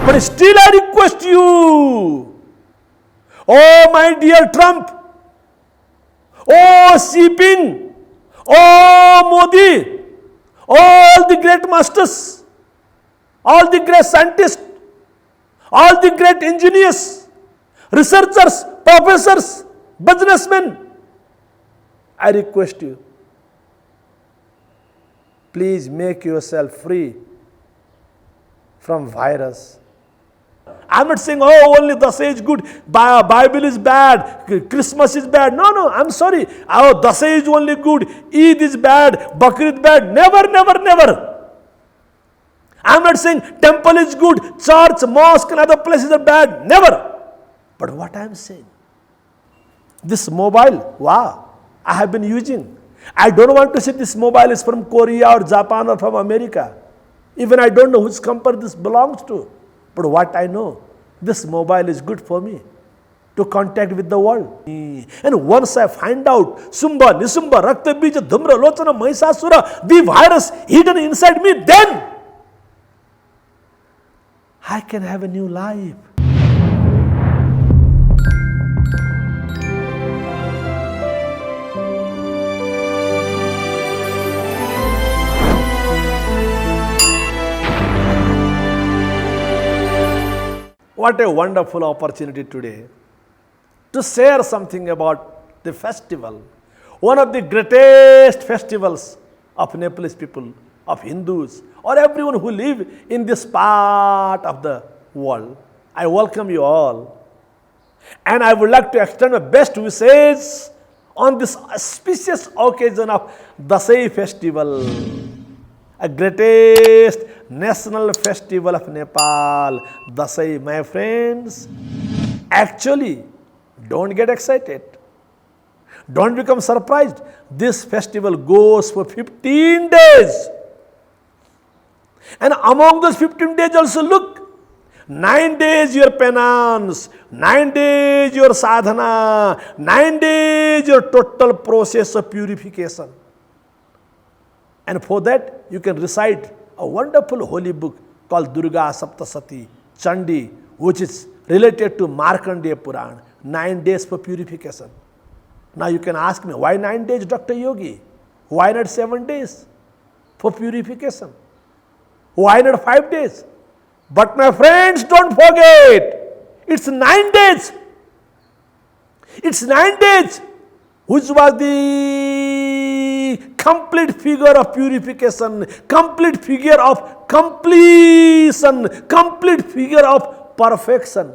But still I request you, oh my dear Trump, oh Xi Jinping, oh Modi, all the great masters, all the great scientists, all the great engineers, researchers, professors, businessmen, I request you, please make yourself free from virus. I'm not saying, oh, only Dasai is good, Bible is bad, Christmas is bad. No, I'm sorry. Oh, Dasai is only good, Eid is bad, Bakrid is bad. Never. I'm not saying temple is good, church, mosque and other places are bad. Never. But what I'm saying, this mobile, wow, I have been using. I don't want to say this mobile is from Korea or Japan or from America. Even I don't know which company this belongs to. But what I know, this mobile is good for me to contact with the world. And once I find out Sumba, Nisumba, Rakta Bija, Dhumra, Lochana, Mahishasura, the virus hidden inside me, then I can have a new life. What a wonderful opportunity today to share something about the festival, one of the greatest festivals of Nepalese people, of Hindus, or everyone who live in this part of the world. I welcome you all. And I would like to extend my best wishes on this auspicious occasion of Dasai festival, a greatest national festival of Nepal. Dasai, my friends, actually, don't get excited. Don't become surprised. This festival goes for 15 days. And among those 15 days also, look, 9 days your penance, 9 days your sadhana, 9 days your total process of purification. And for that, you can recite a wonderful holy book called Durga Saptasati, Chandi, which is related to Markandeya Puran. 9 days for purification. Now you can ask me, why 9 days, Dr. Yogi? Why not 7 days for purification? Why not 5 days? But my friends, don't forget, it's 9 days. It's 9 days, which was the complete figure of purification, complete figure of completion, complete figure of perfection.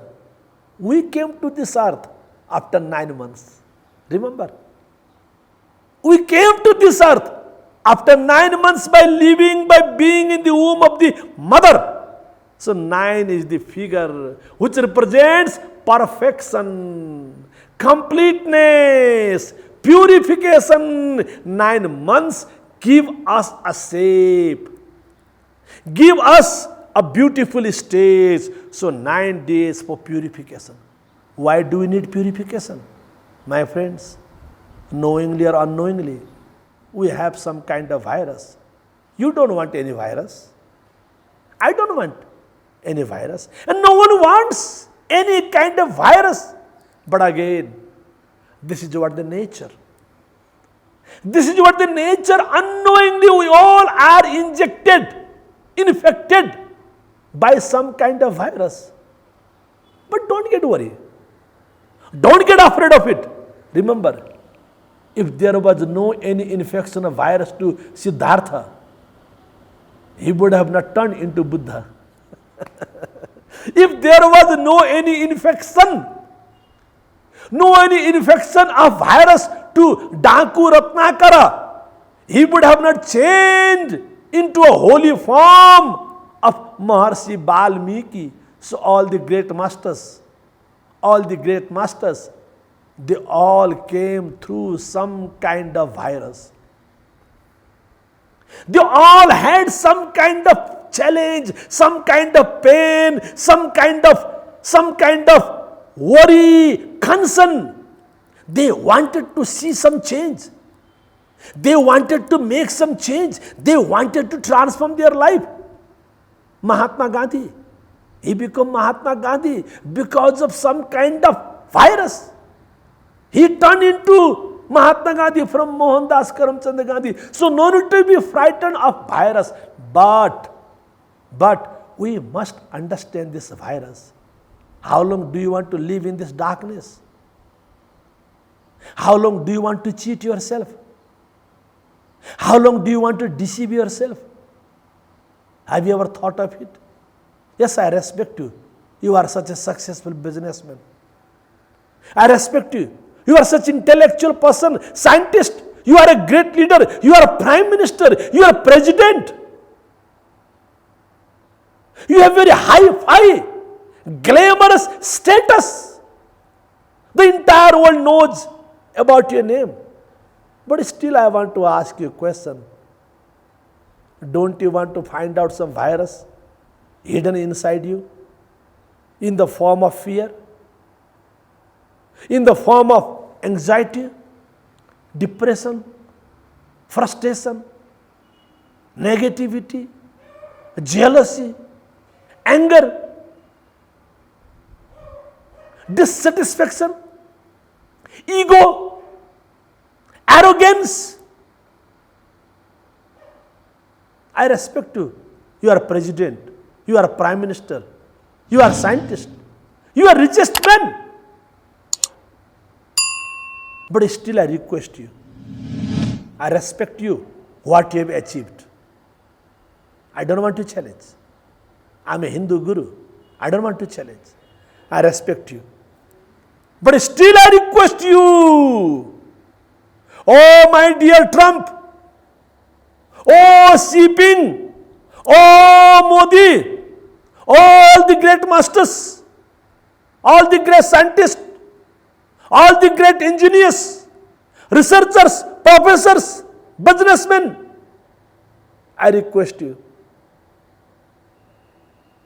We came to this earth after 9 months. Remember? We came to this earth after 9 months by living, by being in the womb of the mother. So 9 is the figure which represents perfection, completeness, purification. 9 months give us a shape, give us a beautiful stage. So 9 days for purification. Why do we need purification? My friends, knowingly or unknowingly, we have some kind of virus. You don't want any virus. I don't want any virus. And no one wants any kind of virus. But again, this is what the nature. This is what the nature, unknowingly we all are injected, infected by some kind of virus. But don't get worried. Don't get afraid of it. Remember, if there was no any infection of virus to Siddhartha, he would have not turned into Buddha. If there was no any infection, no any infection of virus to Danku Ratnakara, he would have not changed into a holy form of Maharshi Valmiki. So all the great masters, they all came through some kind of virus. They all had some kind of challenge, some kind of pain, some kind of worry, concern. They wanted to see some change. They wanted to make some change. They wanted to transform their life. Mahatma Gandhi, He became Mahatma Gandhi because of some kind of virus. He turned into Mahatma Gandhi from Mohandas Karamchand Gandhi. So no need to be frightened of virus. But we must understand this virus. How long do you want to live in this darkness? How long do you want to cheat yourself? How long do you want to deceive yourself? Have you ever thought of it? Yes, I respect you. You are such a successful businessman. I respect you. You are such an intellectual person, scientist. You are a great leader. You are a prime minister. You are a president. You have very high, glamorous status. The entire world knows about your name. But still I want to ask you a question. Don't you want to find out some virus hidden inside you in the form of fear, in the form of anxiety, depression, frustration, negativity, jealousy, anger, dissatisfaction, ego, arrogance? I respect you. You are president. You are prime minister. You are scientist. You are richest man. But still I request you. I respect you, what you have achieved. I don't want to challenge. I am a Hindu guru. I don't want to challenge. I respect you. But still I request you. Oh my dear Trump. Oh Xi Jinping. Oh Modi. All the great masters. All the great scientists. All the great engineers. Researchers. Professors. Businessmen. I request you.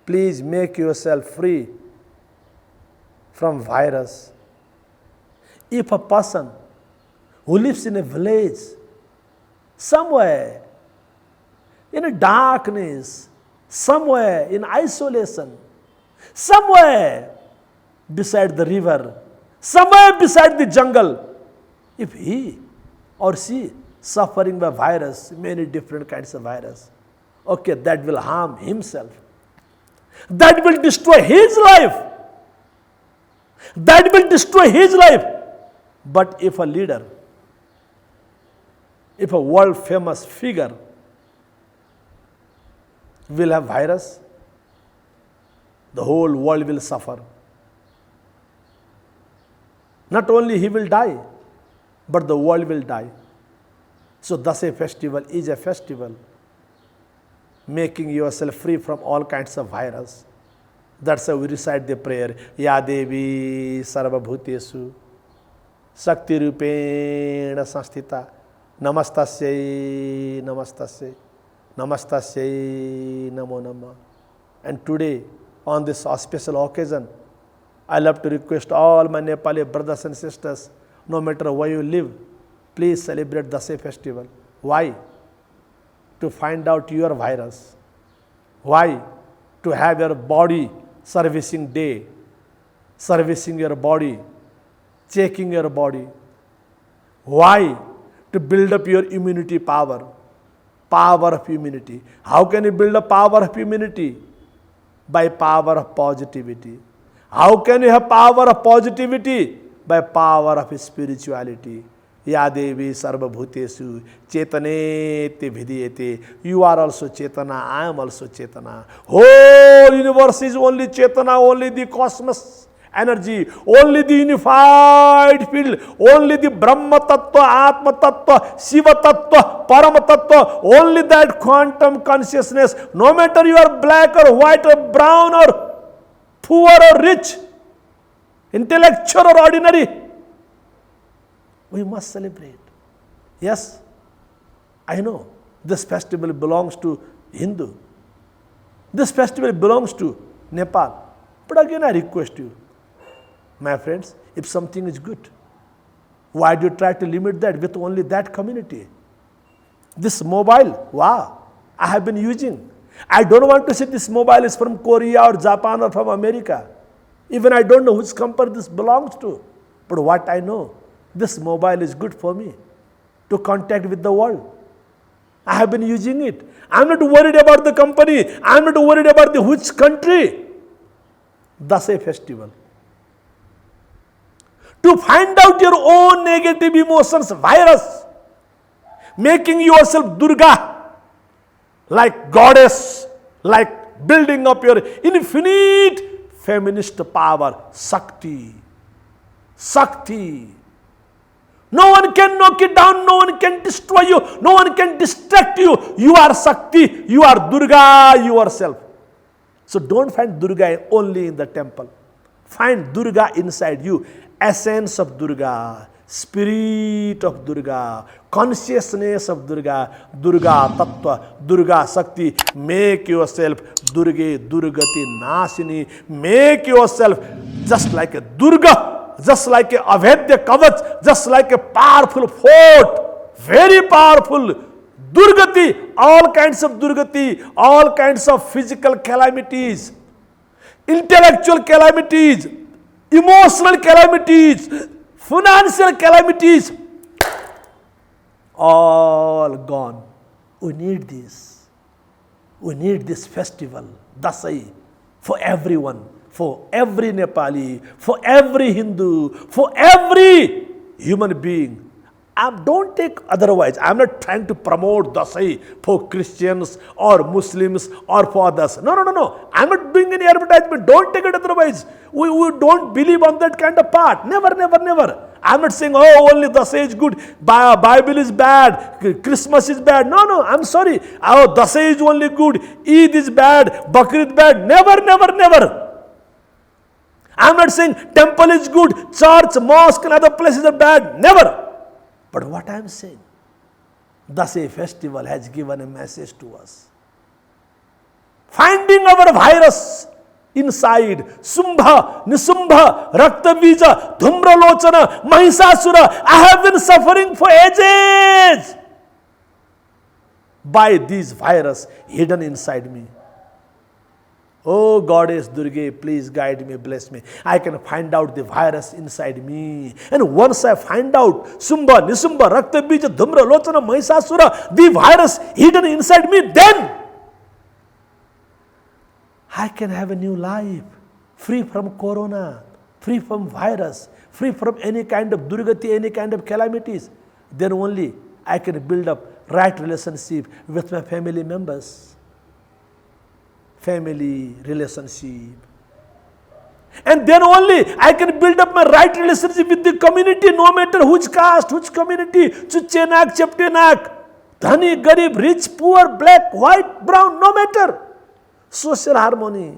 Please make yourself free from virus. If a person who lives in a village, somewhere in a darkness, somewhere in isolation, somewhere beside the river, somewhere beside the jungle, if he or she suffering by virus, many different kinds of virus, okay, that will harm himself. That will destroy his life. That will destroy his life. But if a leader, if a world famous figure will have virus, the whole world will suffer. Not only he will die, but the world will die. So Dasai festival is a festival making yourself free from all kinds of virus. That's why we recite the prayer, Ya Devi Sarva Bhuteshu Shakti Rupena Sanstita Namastasyai Namastasyai Namastasyai Namo Nama. And today, on this special occasion, I love to request all my Nepali brothers and sisters, no matter where you live, please celebrate Dasai festival. Why? To find out your virus. Why? To have your body servicing day, servicing your body, checking your body. Why? To build up your immunity power, power of immunity. How can you build a power of immunity? By power of positivity. How can you have power of positivity? By power of spirituality. Ya Devi Sarva Bhuteshu Chetanete Vidiyete. You are also Chetana, I am also Chetana. Whole universe is only Chetana, only the cosmos energy, only the unified field, only the Brahma Tattva, Atma Tattva, Shiva Tattva, Parama Tattva, only that quantum consciousness. No matter you are black or white or brown or poor or rich, intellectual or ordinary, we must celebrate. Yes, I know this festival belongs to Hindu. This festival belongs to Nepal. But again I request you, my friends, if something is good, why do you try to limit that with only that community? This mobile, wow, I have been using. I don't want to say this mobile is from Korea or Japan or from America. Even I don't know which company this belongs to. But what I know, this mobile is good for me to contact with the world. I have been using it. I'm not worried about the company. I'm not worried about the which country. Dasai festival. To find out your own negative emotions, virus, making yourself Durga, like goddess, like building up your infinite feminist power, Shakti. Shakti. No one can knock it down, no one can destroy you, no one can distract you. You are Shakti, you are Durga yourself. So don't find Durga only in the temple. Find Durga inside you, essence of Durga, spirit of Durga, consciousness of Durga, Durga Tattva, Durga Shakti. Make yourself Durge, Durgati, Nashini. Make yourself just like a Durga, just like a Avedya Kavach, just like a powerful fort, very powerful. Durgati, all kinds of Durgati, all kinds of physical calamities, intellectual calamities, emotional calamities, financial calamities, all gone. We need this. We need this festival, Dasai, for everyone, for every Nepali, for every Hindu, for every human being. Don't take otherwise. I'm not trying to promote Dasai for Christians or Muslims or for others. No. I'm not doing any advertisement. Don't take it otherwise. We don't believe on that kind of part. Never. I'm not saying, oh, only Dasai is good, Bible is bad, Christmas is bad. No, I'm sorry. Oh, Dasai is only good, Eid is bad, Bakrid bad. Never. I'm not saying temple is good, church, mosque and other places are bad. Never. But what I am saying, Dasai festival has given a message to us. Finding our virus inside, Sumbha, Nisumbha, Raktabija, Dhumralochana, Mahisasura. I have been suffering for ages by these virus hidden inside me. Oh Goddess Durga, please guide me, bless me. I can find out the virus inside me. And once I find out Sumbha, Nisumba, Raktabija, Dhumra, Lochana, Mahisasura, the virus hidden inside me, then I can have a new life, free from corona, free from virus, free from any kind of durgati, any kind of calamities. Then only I can build up right relationship with my family members. Family relationship. And then only I can build up my right relationship with the community, no matter which caste, which community, Chuchenak, Cheptenak, Dhani, Garib, rich, poor, black, white, brown, no matter. Social harmony.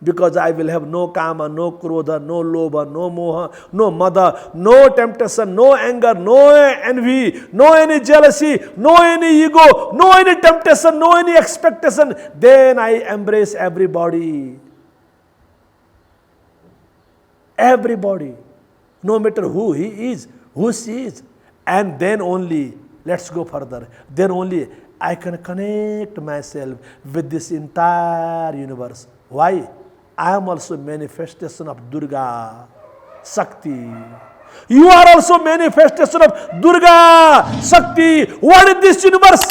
Because I will have no kama, no krodha, no lobha, no moha, no mada, no temptation, no anger, no envy, no any jealousy, no any ego, no any temptation, no any expectation. Then I embrace everybody. Everybody. No matter who he is, who she is. And then only, let's go further, then only I can connect myself with this entire universe. Why? I am also manifestation of Durga, Shakti. You are also manifestation of Durga, Shakti. What is this universe?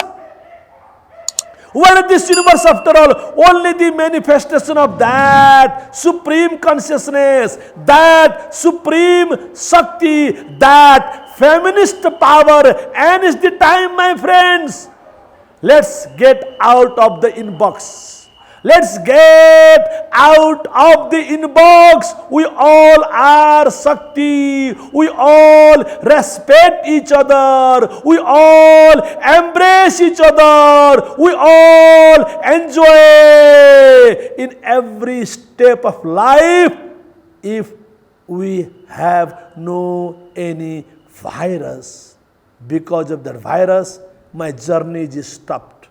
What is this universe after all? Only the manifestation of that supreme consciousness, that supreme Shakti, that feminist power. And it's the time, my friends. Let's get out of the inbox. Let's get out of the inbox. We all are Shakti. We all respect each other. We all embrace each other. We all enjoy in every step of life if we have no any virus. Because of that virus, my journey is stopped.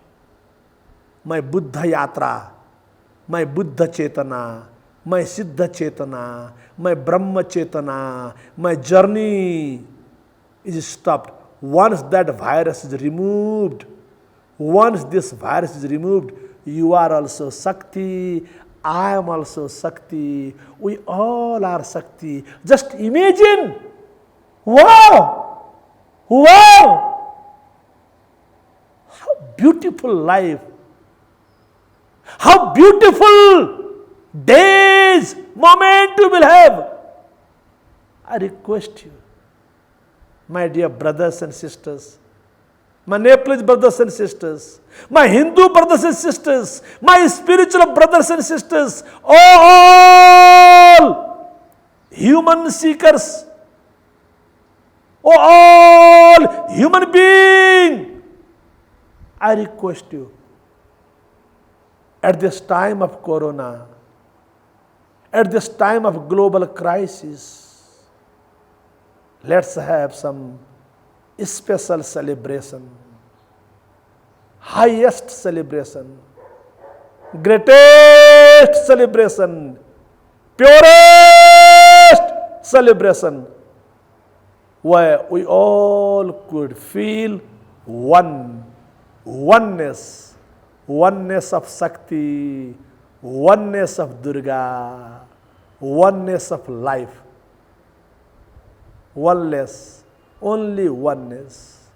My Buddha Yatra, my Buddha Chetana, my Siddha Chetana, my Brahma Chetana, my journey is stopped. Once that virus is removed, Once this virus is removed, you are also Shakti, I am also Shakti, we all are Shakti. Just imagine, wow, wow, how beautiful life, how beautiful days, moment you will have. I request you, my dear brothers and sisters, my Nepalese brothers and sisters, my Hindu brothers and sisters, my spiritual brothers and sisters, all human seekers, all human beings, I request you, at this time of corona, at this time of global crisis, let's have some special celebration, highest celebration, greatest celebration, purest celebration, where we all could feel oneness of Shakti, oneness of Durga, oneness of life, oneness, only oneness.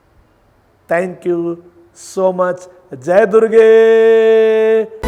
Thank you so much. Jai Durga.